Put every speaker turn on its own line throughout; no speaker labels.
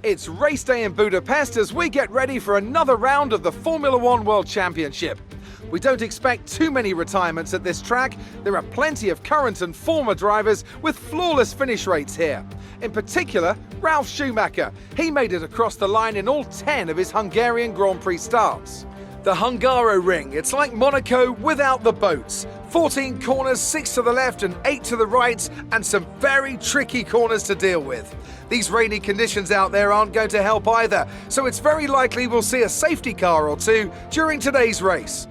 It's race day in Budapest as we get ready for another round of the Formula One World Championship. We don't expect too many retirements at this track. There are plenty of current and former drivers with flawless finish rates here. In particular, Ralf Schumacher. He made it across the line in all 10 of his Hungarian Grand Prix starts. The Hungaroring, it's like Monaco without the boats. 14 corners, 6 to the left and 8 to the right, and some very tricky corners to deal with. These rainy conditions out there aren't going to help either, so it's very likely we'll see a safety car or two during today's race.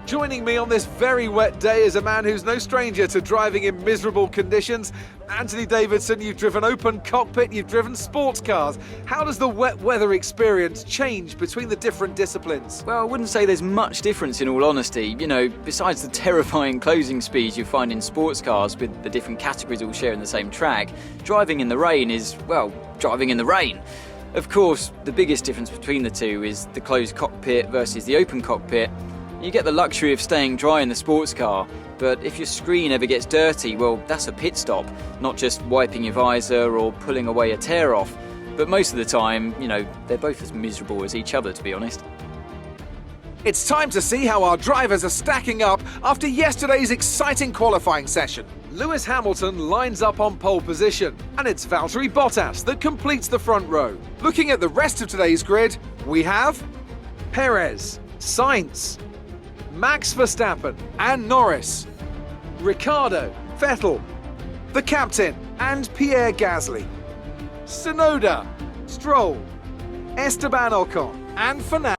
Joining me on this very wet day is a man who's no stranger to driving in miserable conditions. Anthony Davidson, you've driven open cockpit, you've driven sports cars. How does the wet weather experience change between the different disciplines?
Well, I wouldn't say there's much difference in all honesty. You know, besides the terrifying closing speeds you find in sports cars with the different categories all sharing the same track, driving in the rain is, well, driving in the rain. Of course, the biggest difference between the two is the closed cockpit versus the open cockpit. You get the luxury of staying dry in the sports car, but if your screen ever gets dirty, well, that's a pit stop, not just wiping your visor or pulling away a tear off. But most of the time, you know, they're both as miserable as each other, to be honest.
It's time to see how our drivers are stacking up after yesterday's exciting qualifying session. Lewis Hamilton lines up on pole position, and it's Valtteri Bottas that completes the front row. Looking at the rest of today's grid, we have Perez, Sainz, Max Verstappen and Norris, Ricciardo, Vettel, the captain and Pierre Gasly, Tsunoda, Stroll, Esteban Ocon and Fernando.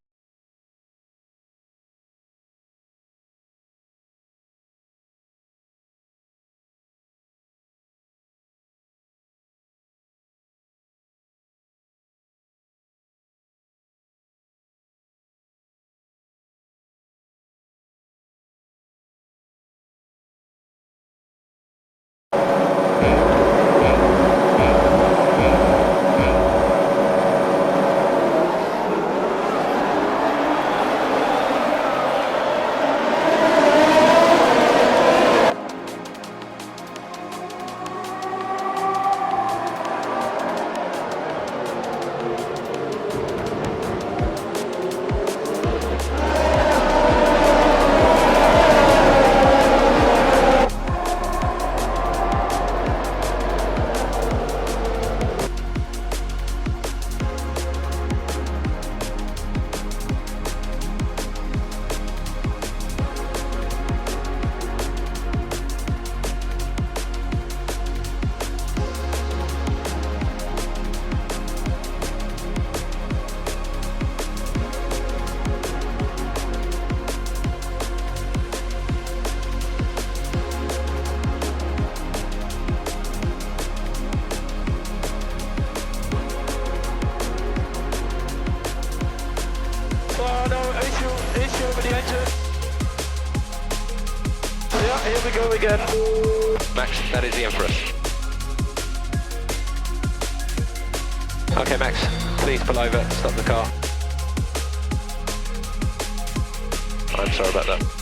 issue with the engine. Yeah, here we go again.
Max, that is the in for us. Okay, Max, please pull over, stop the car. I'm sorry about that.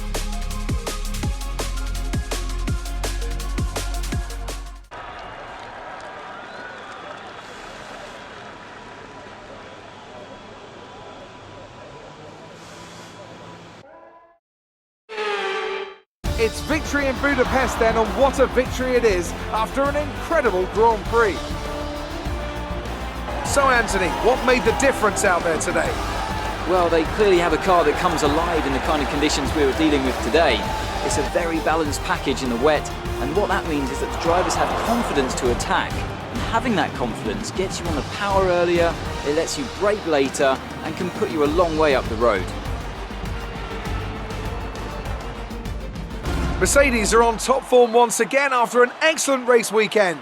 It's victory in Budapest then, and what a victory it is after an incredible Grand Prix. So Anthony, what made the difference out there today?
Well, they clearly have a car that comes alive in the kind of conditions we were dealing with today. It's a very balanced package in the wet, and what that means is that the drivers have confidence to attack. And having that confidence gets you on the power earlier, it lets you brake later, and can put you a long way up the road.
Mercedes are on top form once again after an excellent race weekend.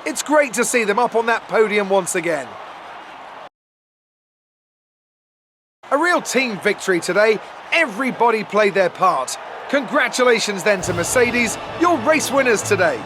It's great to see them up on that podium once again. A real team victory today. Everybody played their part. Congratulations then to Mercedes, your race winners today.